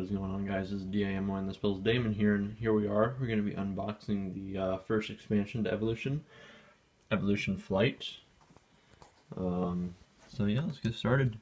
What is going on, guys? This is DIM on this Bill's Damon here, and here we are. We're going to be unboxing the first expansion to Evolution Flight. So yeah, let's get started.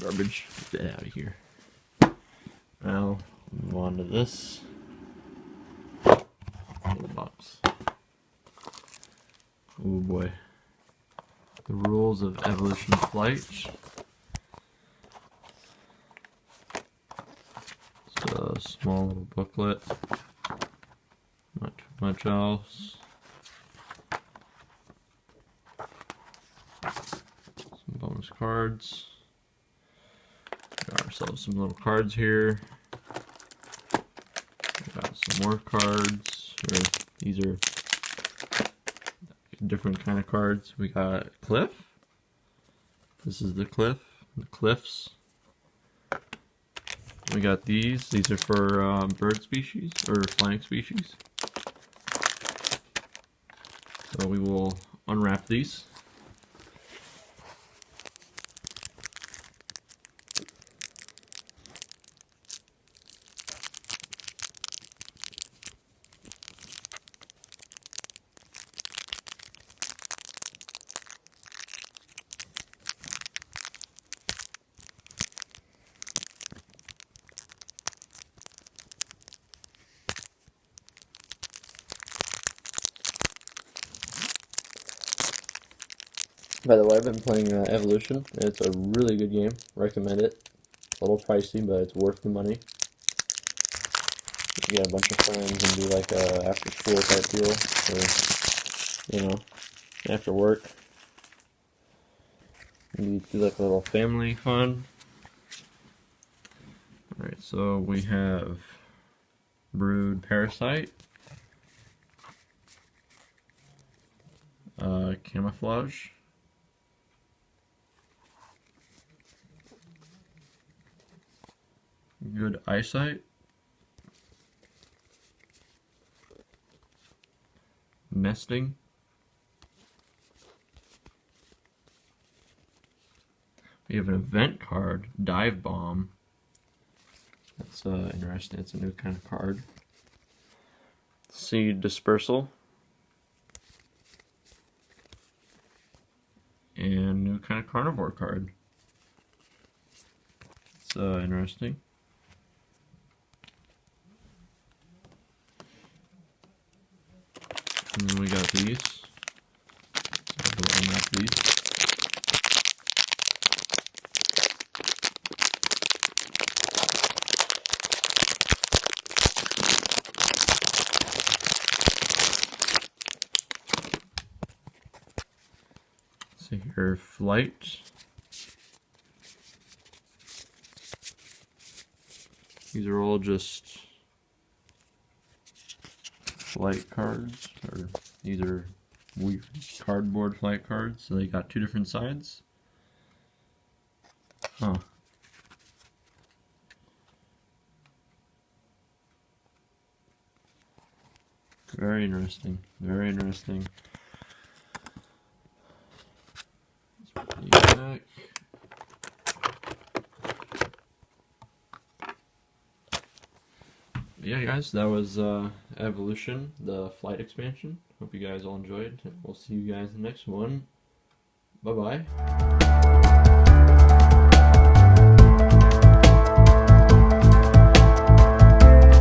Garbage. Get that out of here. Now, move on to this little box. Oh boy. The rules of Evolution Flight. It's a small little booklet. Not too much else. Some bonus cards. Got ourselves some little cards here. Got some more cards. These are different kind of cards. We got Cliff. This is the Cliffs. We got these. These are for bird species or flying species. So we will unwrap these. By the way, I've been playing Evolution. It's a really good game. Recommend it. It's a little pricey, but it's worth the money. You get a bunch of friends and do like a after school type deal, or after work. You do like a little family fun. Alright, so we have Brood Parasite, Camouflage, Good Eyesight, Nesting, we have an event card, Dive Bomb. That's interesting. It's a new kind of card. Seed Dispersal, and new kind of carnivore card. It's interesting. And then we got these. So we'll unwrap these. So here, Flight. These are all just flight cards, or these are weird cardboard flight cards, so they got two different sides. Huh. Very interesting. Very interesting. Let's put these back. Yeah, guys, that was Evolution, the flight expansion. Hope you guys all enjoyed, and we'll see you guys in the next one. Bye-bye.